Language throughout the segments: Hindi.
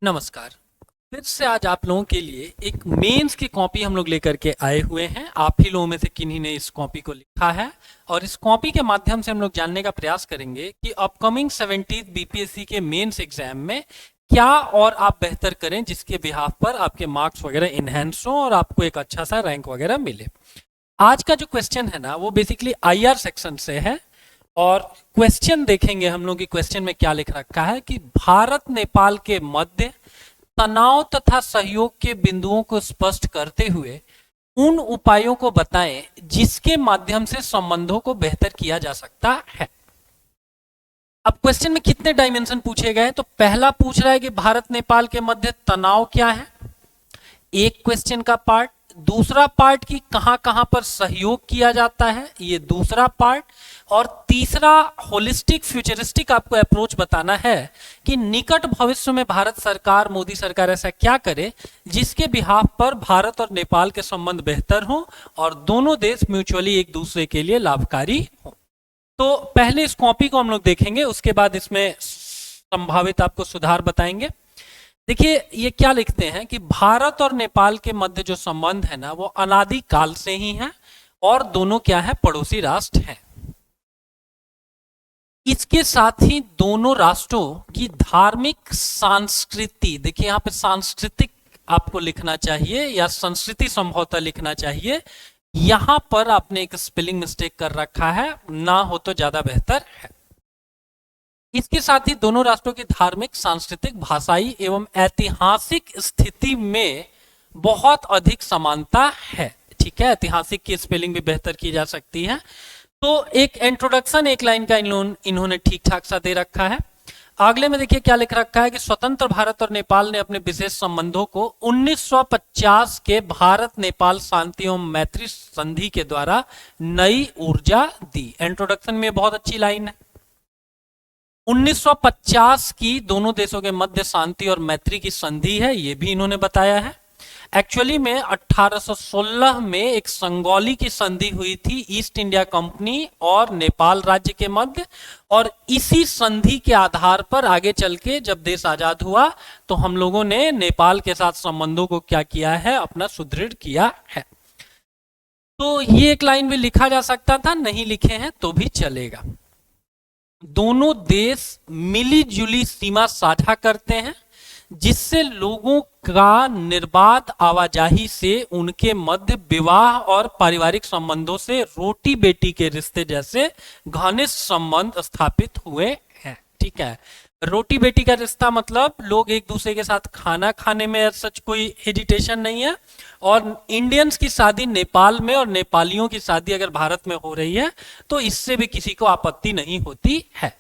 नमस्कार। फिर से आज आप लोगों के लिए एक मेंस की कॉपी हम लोग लेकर के आए हुए हैं। आप ही लोगों में से किन्हीं ने इस कॉपी को लिखा है और इस कॉपी के माध्यम से हम लोग जानने का प्रयास करेंगे कि अपकमिंग 17th बीपीएससी के मेंस एग्जाम में क्या और आप बेहतर करें, जिसके बिहाफ पर आपके मार्क्स वगैरह इनहेंस हो और आपको एक अच्छा सा रैंक वगैरह मिले। आज का जो क्वेश्चन है ना, वो बेसिकली आईआर सेक्शन से है और क्वेश्चन देखेंगे हम लोग कि क्वेश्चन में क्या लिख रखा है कि भारत नेपाल के मध्य तनाव तथा सहयोग के बिंदुओं को स्पष्ट करते हुए उन उपायों को बताएं जिसके माध्यम से संबंधों को बेहतर किया जा सकता है। अब क्वेश्चन में कितने डायमेंशन पूछे गए, तो पहला पूछ रहा है कि भारत नेपाल के मध्य तनाव क्या है, एक क्वेश्चन का पार्ट। दूसरा पार्ट की कहां कहां पर सहयोग किया जाता है, ये दूसरा पार्ट। और तीसरा होलिस्टिक फ्यूचरिस्टिक आपको अप्रोच बताना है कि निकट भविष्य में भारत सरकार, मोदी सरकार ऐसा क्या करे जिसके बिहाफ पर भारत और नेपाल के संबंध बेहतर हो और दोनों देश म्यूचुअली एक दूसरे के लिए लाभकारी हो। तो पहले इस कॉपी को हम लोग देखेंगे, उसके बाद इसमें संभावित आपको सुधार बताएंगे। देखिए ये क्या लिखते हैं कि भारत और नेपाल के मध्य जो संबंध है ना, वो अनादि काल से ही है और दोनों क्या है, पड़ोसी राष्ट्र हैं। इसके साथ ही दोनों राष्ट्रों की धार्मिक संस्कृति, देखिए यहां पे सांस्कृतिक आपको लिखना चाहिए या संस्कृति संभवतः लिखना चाहिए, यहां पर आपने एक स्पेलिंग मिस्टेक कर रखा है, ना हो तो ज्यादा बेहतर है। इसके साथ ही दोनों राष्ट्रों की धार्मिक, सांस्कृतिक, भाषाई एवं ऐतिहासिक स्थिति में बहुत अधिक समानता है। ठीक है, ऐतिहासिक की स्पेलिंग भी बेहतर की जा सकती है। तो एक इंट्रोडक्शन एक लाइन का इन्होंने ठीक ठाक सा दे रखा है। अगले में देखिए क्या लिख रखा है कि स्वतंत्र भारत और नेपाल ने अपने विशेष संबंधों को 1950 के भारत नेपाल शांति एवं मैत्री संधि के द्वारा नई ऊर्जा दी। इंट्रोडक्शन में बहुत अच्छी लाइन है। 1950 की दोनों देशों के मध्य शांति और मैत्री की संधि है, ये भी इन्होंने बताया है। एक्चुअली में 1816 में एक संगौली की संधि हुई थी ईस्ट इंडिया कंपनी और नेपाल राज्य के मध्य, और इसी संधि के आधार पर आगे चल के जब देश आजाद हुआ तो हम लोगों ने नेपाल के साथ संबंधों को क्या किया है, अपना सुदृढ़ किया है। तो ये एक लाइन भी लिखा जा सकता था, नहीं लिखे हैं तो भी चलेगा। दोनों देश मिली जुली सीमा साझा करते हैं जिससे लोगों का निर्बाध आवाजाही से उनके मध्य विवाह और पारिवारिक संबंधों से रोटी बेटी के रिश्ते जैसे घनिष्ठ संबंध स्थापित हुए हैं। ठीक है, रोटी बेटी का रिश्ता मतलब लोग एक दूसरे के साथ खाना खाने में सच कोई हेजिटेशन नहीं है, और इंडियंस की शादी नेपाल में और नेपालियों की शादी अगर भारत में हो रही है तो इससे भी किसी को आपत्ति नहीं होती है।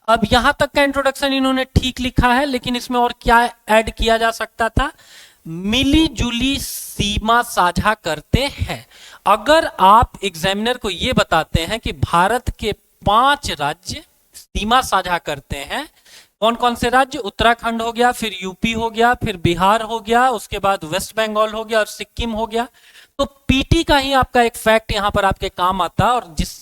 अब यहां तक का इंट्रोडक्शन इन्होंने ठीक लिखा है, लेकिन इसमें और क्या ऐड किया जा सकता था, मिली जुली सीमा साझा करते हैं। अगर आप एग्जामिनर को यह बताते हैं कि भारत के 5 राज्य सीमा साझा करते हैं, कौन कौन से राज्य, उत्तराखंड हो गया, फिर यूपी हो गया, फिर बिहार हो गया, उसके बाद वेस्ट बंगाल हो गया और सिक्किम हो गया, तो पीटी का ही आपका एक फैक्ट यहां पर आपके काम आता है। और जिस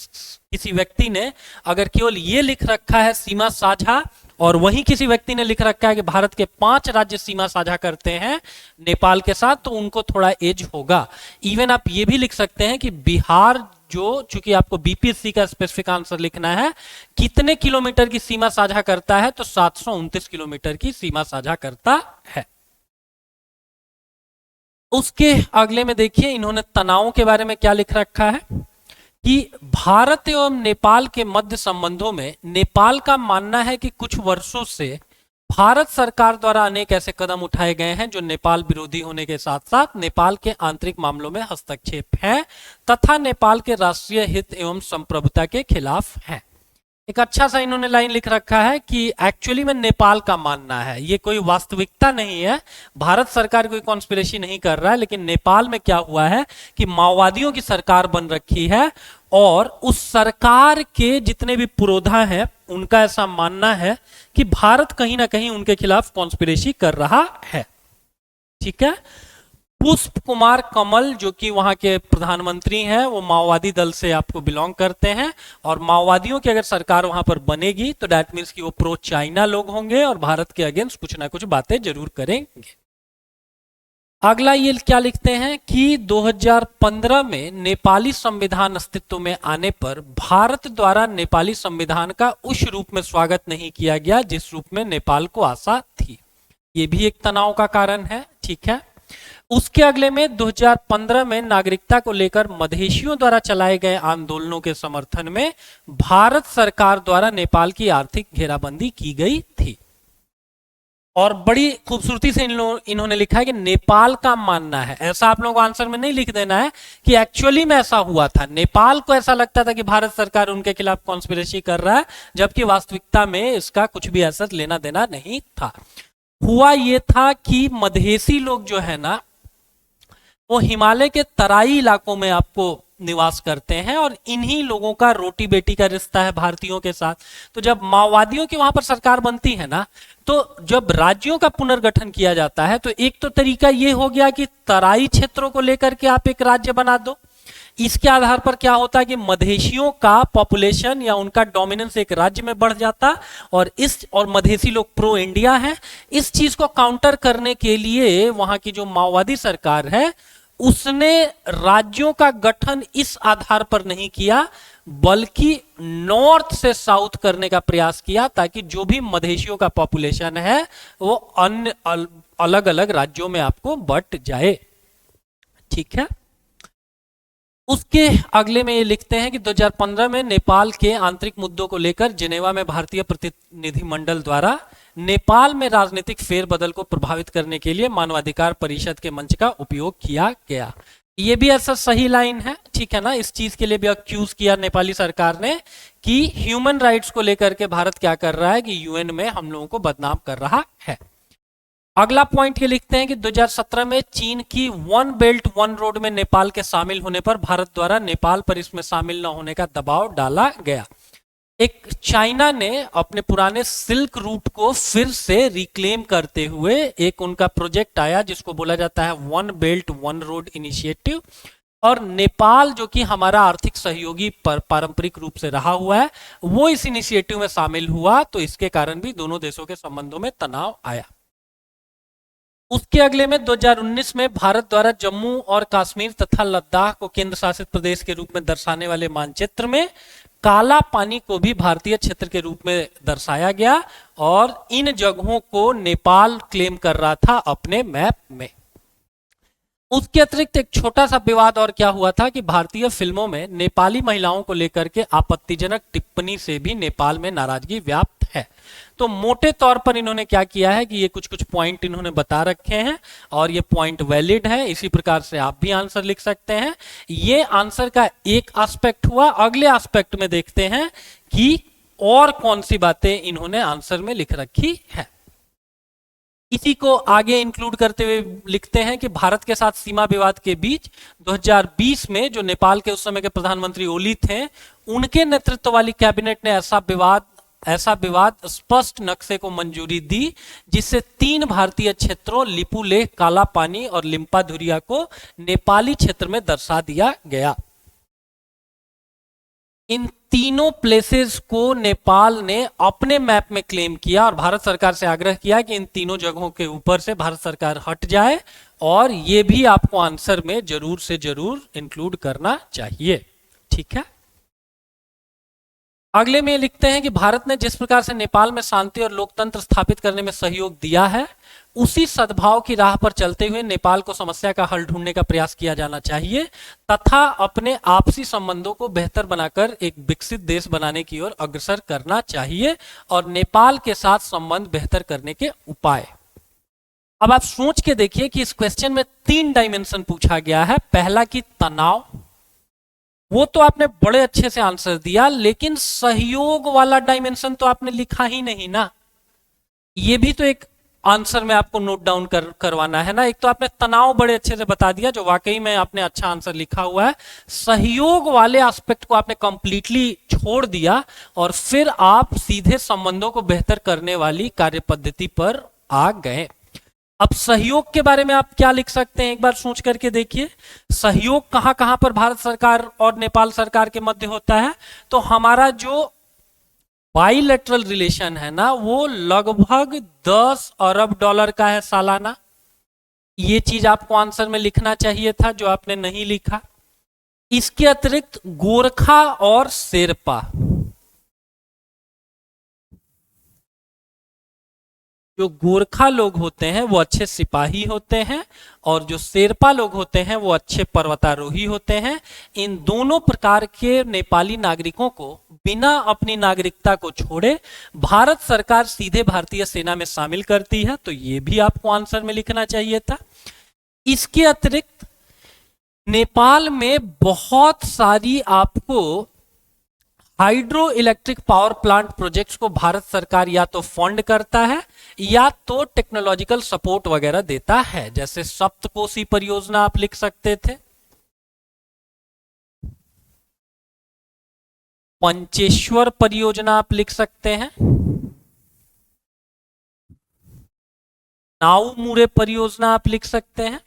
किसी व्यक्ति ने अगर केवल ये लिख रखा है सीमा साझा, और वहीं किसी व्यक्ति ने लिख रखा है कि भारत के 5 राज्य सीमा साझा करते हैं नेपाल के साथ, तो उनको थोड़ा एज होगा। इवन आप ये भी लिख सकते हैं कि बिहार, जो चूंकि आपको बीपीएससी का स्पेसिफिक आंसर लिखना है, कितने किलोमीटर की सीमा साझा करता है, तो 729 किलोमीटर की सीमा साझा करता है। उसके अगले में देखिए इन्होंने तनावों के बारे में क्या लिख रखा है कि भारत एवं नेपाल के मध्य संबंधों में नेपाल का मानना है कि कुछ वर्षों से भारत सरकार द्वारा अनेक ऐसे कदम उठाए गए हैं जो नेपाल विरोधी होने के साथ साथ नेपाल के आंतरिक मामलों में हस्तक्षेप है तथा नेपाल के राष्ट्रीय हित एवं संप्रभुता के खिलाफ है। एक अच्छा सा इन्होंने लाइन लिख रखा है कि एक्चुअली में नेपाल का मानना है, ये कोई वास्तविकता नहीं है, भारत सरकार कोई कॉन्स्पिरेसी नहीं कर रहा है, लेकिन नेपाल में क्या हुआ है कि माओवादियों की सरकार बन रखी है और उस सरकार के जितने भी पुरोधा हैं उनका ऐसा मानना है कि भारत कहीं ना कहीं उनके खिलाफ कॉन्स्पिरेसी कर रहा है। ठीक है, पुष्प कुमार कमल जो कि वहां के प्रधानमंत्री हैं, वो माओवादी दल से आपको बिलोंग करते हैं, और माओवादियों की अगर सरकार वहां पर बनेगी तो दैट मीन्स कि वो प्रो चाइना लोग होंगे और भारत के अगेंस्ट कुछ ना कुछ बातें जरूर करेंगे। अगला ये क्या लिखते हैं कि 2015 में नेपाली संविधान अस्तित्व में आने पर भारत द्वारा नेपाली संविधान का उस रूप में स्वागत नहीं किया गया जिस रूप में नेपाल को आशा थी। ये भी एक तनाव का कारण है, ठीक है। उसके अगले में 2015 में नागरिकता को लेकर मधेशियों द्वारा चलाए गए आंदोलनों के समर्थन में भारत सरकार द्वारा नेपाल की आर्थिक घेराबंदी की गई थी। और बड़ी खूबसूरती से इन्होंने लिखा है कि नेपाल का मानना है, ऐसा आप लोगों को आंसर में नहीं लिख देना है कि एक्चुअली में ऐसा हुआ था। नेपाल को ऐसा लगता था कि भारत सरकार उनके खिलाफ कॉन्स्पिरेसी कर रहा है, जबकि वास्तविकता में इसका कुछ भी ऐसा लेना देना नहीं था। हुआ ये था कि मधेसी लोग जो है ना, वो हिमालय के तराई इलाकों में आपको निवास करते हैं और इन्हीं लोगों का रोटी बेटी का रिश्ता है भारतीयों के साथ। तो जब माओवादियों की वहां पर सरकार बनती है ना, तो जब राज्यों का पुनर्गठन किया जाता है तो एक तो तरीका ये हो गया कि तराई क्षेत्रों को लेकर के आप एक राज्य बना दो। इसके आधार पर क्या होता है कि मधेशियों का पॉपुलेशन या उनका डोमिनेंस एक राज्य में बढ़ जाता, और मधेसी लोग प्रो इंडिया हैं। इस चीज को काउंटर करने के लिए वहां की जो माओवादी सरकार है उसने राज्यों का गठन इस आधार पर नहीं किया, बल्कि नॉर्थ से साउथ करने का प्रयास किया, ताकि जो भी मधेशियों का पॉपुलेशन है वो अन्य अलग अलग राज्यों में आपको बट जाए, ठीक है। उसके अगले में ये लिखते हैं कि 2015 में नेपाल के आंतरिक मुद्दों को लेकर जिनेवा में भारतीय प्रतिनिधिमंडल द्वारा नेपाल में राजनीतिक फेरबदल को प्रभावित करने के लिए मानवाधिकार परिषद के मंच का उपयोग किया गया। ये भी ऐसा सही लाइन है, ठीक है ना। इस चीज के लिए भी अक्यूज किया नेपाली सरकार ने कि ह्यूमन राइट्स को लेकर के भारत क्या कर रहा है कि यूएन में हम लोगों को बदनाम कर रहा है। अगला पॉइंट ये लिखते हैं कि 2017 में चीन की वन बेल्ट वन रोड में नेपाल के शामिल होने पर भारत द्वारा नेपाल पर इसमें शामिल न होने का दबाव डाला गया। एक चाइना ने अपने पुराने सिल्क रूट को फिर से रिक्लेम करते हुए एक उनका प्रोजेक्ट आया जिसको बोला जाता है one belt one road initiative, और नेपाल जो कि हमारा आर्थिक सहयोगी पारंपरिक रूप से रहा हुआ है वो इस इनिशिएटिव में शामिल हुआ, तो इसके कारण भी दोनों देशों के संबंधों में तनाव आया। उसके अगले में 2019 में भारत द्वारा जम्मू और कश्मीर तथा लद्दाख को केंद्र शासित प्रदेश के रूप में दर्शाने वाले मानचित्र में काला पानी को भी भारतीय क्षेत्र के रूप में दर्शाया गया, और इन जगहों को नेपाल क्लेम कर रहा था अपने मैप में। उसके अतिरिक्त एक छोटा सा विवाद और क्या हुआ था कि भारतीय फिल्मों में नेपाली महिलाओं को लेकर के आपत्तिजनक टिप्पणी से भी नेपाल में नाराजगी व्याप्त है। तो मोटे तौर पर इन्होंने क्या किया है कि ये कुछ कुछ पॉइंट इन्होंने बता रखे हैं और ये पॉइंट वैलिड है, इसी प्रकार से आप भी आंसर लिख सकते हैं। ये आंसर का एक एस्पेक्ट हुआ। अगले एस्पेक्ट में देखते हैं कि और कौन सी बातें इन्होंने आंसर में लिख रखी है। इसी को आगे इंक्लूड करते हुए लिखते हैं कि भारत के साथ सीमा विवाद के बीच 2020 में जो नेपाल के उस समय के प्रधानमंत्री ओली थे, उनके नेतृत्व वाली कैबिनेट ने ऐसा विवाद स्पष्ट नक्शे को मंजूरी दी जिससे 3 भारतीय क्षेत्रों लिपुलेख, काला पानी और लिम्पाधुरिया को नेपाली क्षेत्र में दर्शा दिया गया। इन तीनों प्लेसेस को नेपाल ने अपने मैप में क्लेम किया और भारत सरकार से आग्रह किया कि इन तीनों जगहों के ऊपर से भारत सरकार हट जाए, और ये भी आपको आंसर में जरूर से जरूर इंक्लूड करना चाहिए, ठीक है। अगले में लिखते हैं कि भारत ने जिस प्रकार से नेपाल में शांति और लोकतंत्र स्थापित करने में सहयोग दिया है, उसी सद्भाव की राह पर चलते हुए नेपाल को समस्या का हल ढूंढने का प्रयास किया जाना चाहिए तथा अपने आपसी संबंधों को बेहतर बनाकर एक विकसित देश बनाने की ओर अग्रसर करना चाहिए और नेपाल के साथ संबंध बेहतर करने के उपाय। अब आप सोच के देखिए कि इस क्वेश्चन में 3 डायमेंशन पूछा गया है। पहला कि तनाव, वो तो आपने बड़े अच्छे से आंसर दिया, लेकिन सहयोग वाला डायमेंशन तो आपने लिखा ही नहीं ना। ये भी तो एक आंसर में आपको नोट डाउन करवाना है ना। एक तो आपने तनाव बड़े अच्छे से बता दिया, जो वाकई में आपने अच्छा आंसर लिखा हुआ है। सहयोग वाले एस्पेक्ट को आपने कंप्लीटली छोड़ दिया और फिर आप सीधे संबंधों को बेहतर करने वाली कार्य पद्धति पर आ गए। अब सहयोग के बारे में आप क्या लिख सकते हैं, एक बार सोच करके देखिए। सहयोग कहां कहां पर भारत सरकार और नेपाल सरकार के मध्य होता है? तो हमारा जो बाइलेटरल रिलेशन है ना, वो लगभग 10 अरब डॉलर का है सालाना। ये चीज आपको आंसर में लिखना चाहिए था, जो आपने नहीं लिखा। इसके अतिरिक्त गोरखा और शेरपा, जो गोरखा लोग होते हैं वो अच्छे सिपाही होते हैं, और जो शेरपा लोग होते हैं वो अच्छे पर्वतारोही होते हैं। इन दोनों प्रकार के नेपाली नागरिकों को बिना अपनी नागरिकता को छोड़े भारत सरकार सीधे भारतीय सेना में शामिल करती है, तो ये भी आपको आंसर में लिखना चाहिए था। इसके अतिरिक्त नेपाल में बहुत सारी आपको hydro electric power plant projects को भारत सरकार या तो फंड करता है या तो टेक्नोलॉजिकल सपोर्ट वगैरह देता है। जैसे सप्तकोशी परियोजना आप लिख सकते थे, पंचेश्वर परियोजना आप लिख सकते हैं, नाउमुरे परियोजना आप लिख सकते हैं।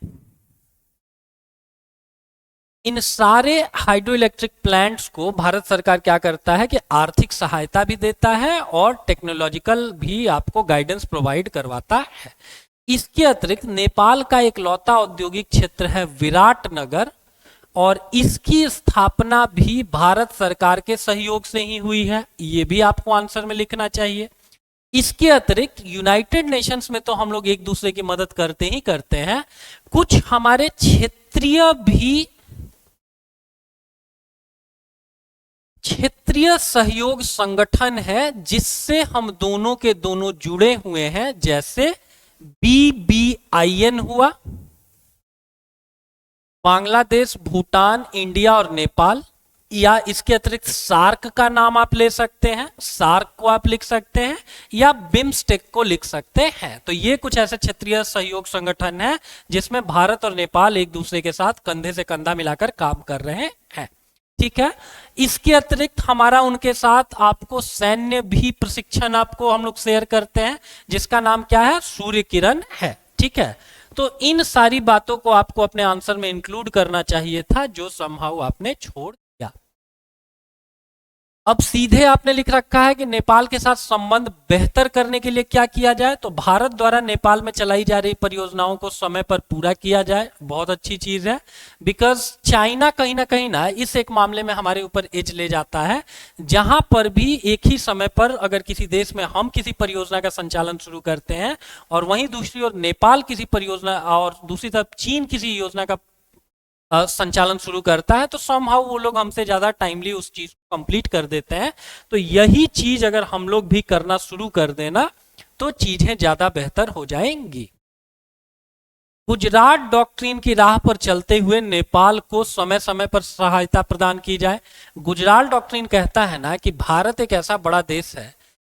इन सारे हाइड्रो इलेक्ट्रिक प्लांट्स को भारत सरकार क्या करता है कि आर्थिक सहायता भी देता है और टेक्नोलॉजिकल भी आपको गाइडेंस प्रोवाइड करवाता है। इसके अतिरिक्त नेपाल का एक लौता औद्योगिक क्षेत्र है विराटनगर, और इसकी स्थापना भी भारत सरकार के सहयोग से ही हुई है। ये भी आपको आंसर में लिखना चाहिए। इसके अतिरिक्त यूनाइटेड नेशंस में तो हम लोग एक दूसरे की मदद करते ही करते हैं, कुछ हमारे क्षेत्रीय सहयोग संगठन है जिससे हम दोनों के दोनों जुड़े हुए हैं। जैसे BBIN हुआ, बांग्लादेश, भूटान, इंडिया और नेपाल, या इसके अतिरिक्त सार्क का नाम आप ले सकते हैं, सार्क को आप लिख सकते हैं, या बिम्स्टेक को लिख सकते हैं। तो ये कुछ ऐसे क्षेत्रीय सहयोग संगठन है जिसमें भारत और नेपाल एक दूसरे के साथ कंधे से कंधा मिलाकर काम कर रहे हैं। ठीक है। इसके अतिरिक्त हमारा उनके साथ आपको सैन्य भी प्रशिक्षण आपको हम लोग शेयर करते हैं, जिसका नाम क्या है, सूर्य किरण है। ठीक है। तो इन सारी बातों को आपको अपने आंसर में इंक्लूड करना चाहिए था, जो समहाउ आपने छोड़ दिया। अब सीधे आपने लिख रखा है कि नेपाल के साथ संबंध बेहतर करने के लिए क्या किया जाए, तो भारत द्वारा नेपाल में चलाई जा रही परियोजनाओं को समय पर पूरा किया जाए। बहुत अच्छी चीज है, बिकॉज चाइना कहीं ना इस एक मामले में हमारे ऊपर एज ले जाता है। जहां पर भी एक ही समय पर अगर किसी देश में हम किसी परियोजना का संचालन शुरू करते हैं और वहीं दूसरी ओर नेपाल किसी परियोजना और दूसरी तरफ चीन किसी योजना का संचालन शुरू करता है, तो समहाउ वो लोग हमसे ज्यादा टाइमली उस चीज को कंप्लीट कर देते हैं। तो यही चीज अगर हम लोग भी करना शुरू कर देना तो चीजें ज्यादा बेहतर हो जाएंगी। गुजरात डॉक्ट्रिन की राह पर चलते हुए नेपाल को समय समय पर सहायता प्रदान की जाए। गुजरात डॉक्ट्रिन कहता है ना कि भारत एक ऐसा बड़ा देश है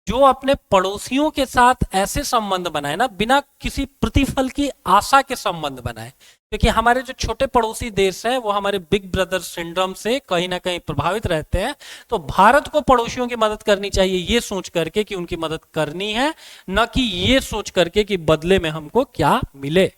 जो अपने पड़ोसियों के साथ ऐसे संबंध बनाए ना, बिना किसी प्रतिफल की आशा के संबंध बनाए, क्योंकि हमारे जो छोटे पड़ोसी देश हैं वो हमारे बिग ब्रदर सिंड्रोम से कहीं ना कहीं प्रभावित रहते हैं। तो भारत को पड़ोसियों की मदद करनी चाहिए ये सोच करके कि उनकी मदद करनी है, न कि ये सोच करके कि बदले में हमको क्या मिले।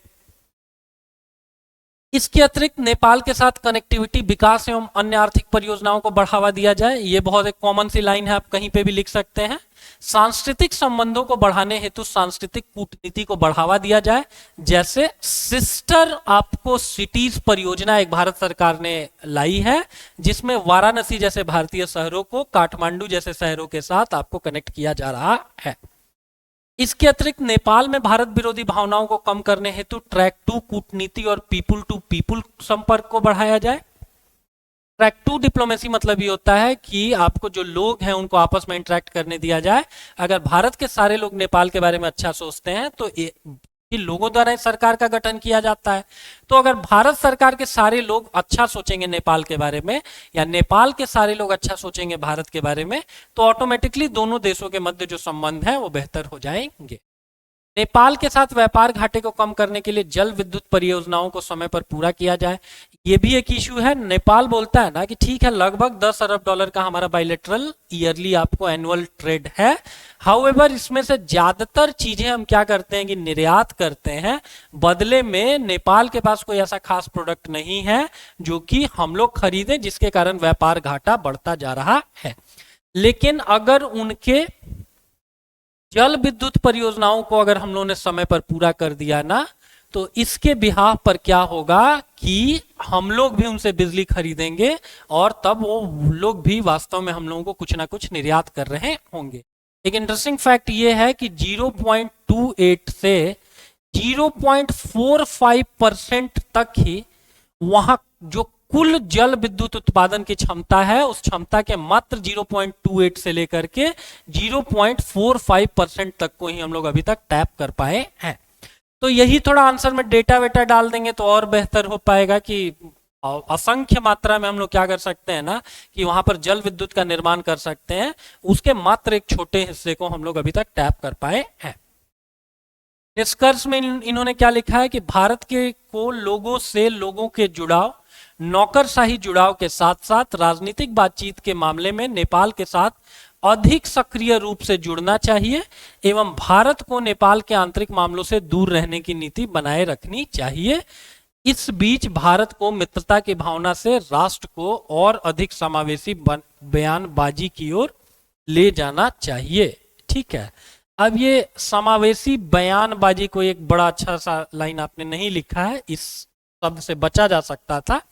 इसके अतिरिक्त नेपाल के साथ कनेक्टिविटी, विकास एवं अन्य आर्थिक परियोजनाओं को बढ़ावा दिया जाए। ये बहुत एक कॉमन सी लाइन है, आप कहीं पे भी लिख सकते हैं। सांस्कृतिक संबंधों को बढ़ाने हेतु सांस्कृतिक कूटनीति को बढ़ावा दिया जाए। जैसे सिस्टर आपको सिटीज परियोजना एक भारत सरकार ने लाई है, जिसमें वाराणसी जैसे भारतीय शहरों को काठमांडू जैसे शहरों के साथ आपको कनेक्ट किया जा रहा है। इसके अतिरिक्त नेपाल में भारत विरोधी भावनाओं को कम करने हेतु ट्रैक 2 कूटनीति और पीपुल टू पीपुल संपर्क को बढ़ाया जाए। ट्रैक 2 डिप्लोमेसी मतलब ये होता है कि आपको जो लोग हैं उनको आपस में इंटरेक्ट करने दिया जाए। अगर भारत के सारे लोग नेपाल के बारे में अच्छा सोचते हैं तो कि लोगों द्वारा इस सरकार का गठन किया जाता है। तो अगर भारत सरकार के सारे लोग अच्छा सोचेंगे नेपाल के बारे में, या नेपाल के सारे लोग अच्छा सोचेंगे भारत के बारे में, तो ऑटोमेटिकली दोनों देशों के मध्य जो संबंध है वो बेहतर हो जाएंगे। नेपाल के साथ व्यापार घाटे को कम करने के लिए जल विद्युत परियोजनाओं को समय पर पूरा किया जाए। ये भी एक इशू है। नेपाल बोलता है ना कि ठीक है, लगभग 10 अरब डॉलर का हमारा बायलैटरल ईयरली आपको एनुअल ट्रेड है। हाउएवर इसमें से ज्यादातर चीजें हम क्या करते हैं कि निर्यात करते हैं, बदले में नेपाल के पास कोई ऐसा खास प्रोडक्ट नहीं है जो कि हम लोग खरीदें, जिसके कारण व्यापार घाटा बढ़ता जा रहा है। लेकिन अगर उनके जल विद्युत परियोजनाओं को अगर हम लोगों ने समय पर पूरा कर दिया ना, तो इसके बिहाफ पर क्या होगा कि हम लोग भी उनसे बिजली खरीदेंगे और तब वो लोग भी वास्तव में हम लोगों को कुछ ना कुछ निर्यात कर रहे होंगे। एक इंटरेस्टिंग फैक्ट ये है कि 0.28 से 0.45% तक ही वहां जो कुल जल विद्युत उत्पादन की क्षमता है, उस क्षमता के मात्र 0.28 से लेकर के 0.45% तक को ही हम लोग अभी तक टैप कर पाए हैं। तो यही थोड़ा आंसर में डेटा वेटा डाल देंगे तो और बेहतर हो पाएगा कि असंख्य मात्रा में हम लोग क्या कर सकते हैं ना कि वहां पर जल विद्युत का निर्माण कर सकते हैं, उसके मात्र एक छोटे हिस्से को हम लोग अभी तक टैप कर पाए हैं। निष्कर्ष में इन्होंने क्या लिखा है कि भारत के को लोगों से लोगों के जुड़ाव, नौकरशाही जुड़ाव के साथ साथ राजनीतिक बातचीत के मामले में नेपाल के साथ अधिक सक्रिय रूप से जुड़ना चाहिए एवं भारत को नेपाल के आंतरिक मामलों से दूर रहने की नीति बनाए रखनी चाहिए। इस बीच भारत को मित्रता की भावना से राष्ट्र को और अधिक समावेशी बयानबाजी की ओर ले जाना चाहिए। ठीक है, अब ये समावेशी बयानबाजी को एक बड़ा अच्छा सा लाइन आपने नहीं लिखा है, इस शब्द से बचा जा सकता था।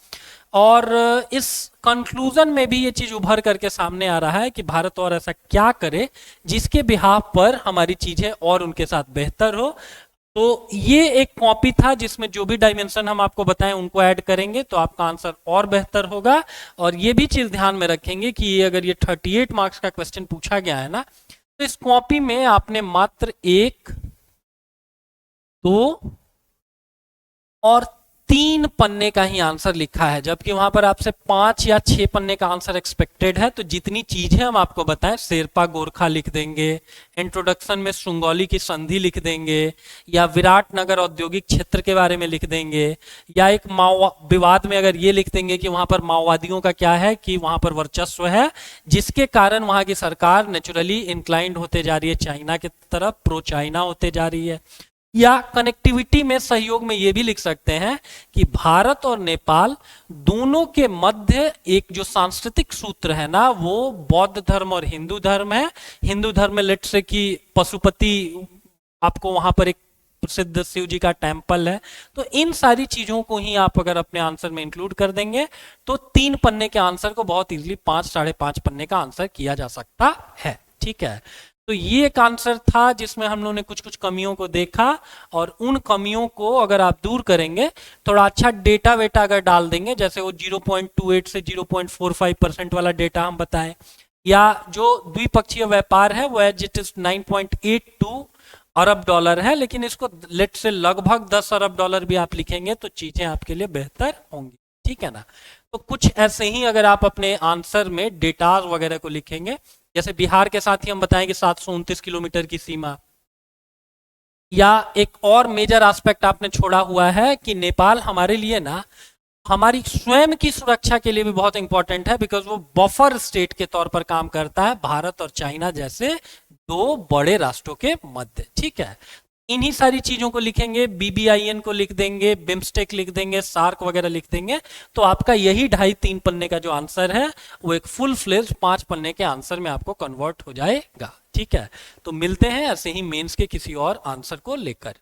और इस कंक्लूजन में भी ये चीज उभर करके सामने आ रहा है कि भारत और ऐसा क्या करे जिसके बिहाफ पर हमारी चीजें और उनके साथ बेहतर हो। तो ये एक कॉपी था जिसमें जो भी डायमेंशन हम आपको बताएं उनको ऐड करेंगे तो आपका आंसर और बेहतर होगा। और ये भी चीज ध्यान में रखेंगे कि ये अगर ये 38 मार्क्स का क्वेश्चन पूछा गया है ना, तो इस कॉपी में आपने मात्र 1, 2 और 3 पन्ने का ही आंसर लिखा है, जबकि वहां पर आपसे 5 या 6 पन्ने का आंसर एक्सपेक्टेड है। तो जितनी चीजें हम आपको बताएं, शेरपा गोरखा लिख देंगे, इंट्रोडक्शन में सुंगौली की संधि लिख देंगे, या विराट नगर औद्योगिक क्षेत्र के बारे में लिख देंगे, या एक विवाद में अगर ये लिख देंगे कि वहां पर माओवादियों का क्या है कि वहां पर वर्चस्व है, जिसके कारण वहां की सरकार नेचुरली इंक्लाइंड होते जा रही है चाइना की तरफ, प्रो चाइना होते जा रही है। या कनेक्टिविटी में सहयोग में ये भी लिख सकते हैं कि भारत और नेपाल दोनों के मध्य एक जो सांस्कृतिक सूत्र है ना, वो बौद्ध धर्म और हिंदू धर्म है। हिंदू धर्म में लेट से कि पशुपति, आपको वहां पर एक प्रसिद्ध शिव जी का टेम्पल है। तो इन सारी चीजों को ही आप अगर अपने आंसर में इंक्लूड कर देंगे तो 3 पन्ने के आंसर को बहुत इजीली 5, 5.5 पन्ने का आंसर किया जा सकता है। ठीक है, तो ये एक आंसर था जिसमें हम लोगों ने कुछ कुछ कमियों को देखा, और उन कमियों को अगर आप दूर करेंगे, थोड़ा अच्छा डेटा वेटा अगर डाल देंगे, जैसे वो 0.28 से 0.45% वाला डेटा हम बताएं, या जो द्विपक्षीय व्यापार है वो एज इट इज 9.82 अरब डॉलर है, लेकिन इसको लेट से लगभग 10 अरब डॉलर भी आप लिखेंगे तो चीजें आपके लिए बेहतर होंगी। ठीक है ना, तो कुछ ऐसे ही अगर आप अपने आंसर में डेटा वगैरह को लिखेंगे, जैसे बिहार के साथ ही हम बताएंगे 729 किलोमीटर की सीमा, या एक और मेजर एस्पेक्ट आपने छोड़ा हुआ है कि नेपाल हमारे लिए ना हमारी स्वयं की सुरक्षा के लिए भी बहुत इंपॉर्टेंट है, बिकॉज वो बफर स्टेट के तौर पर काम करता है भारत और चाइना जैसे 2 बड़े राष्ट्रों के मध्य। ठीक है, इन्हीं सारी चीजों को लिखेंगे, BBIN को लिख देंगे, बिम्स्टेक लिख देंगे, सार्क वगैरह लिख देंगे, तो आपका यही 2.5-3 पन्ने का जो आंसर है वो एक फुल फ्लेज 5 पन्ने के आंसर में आपको कन्वर्ट हो जाएगा। ठीक है, तो मिलते हैं ऐसे ही मेंस के किसी और आंसर को लेकर।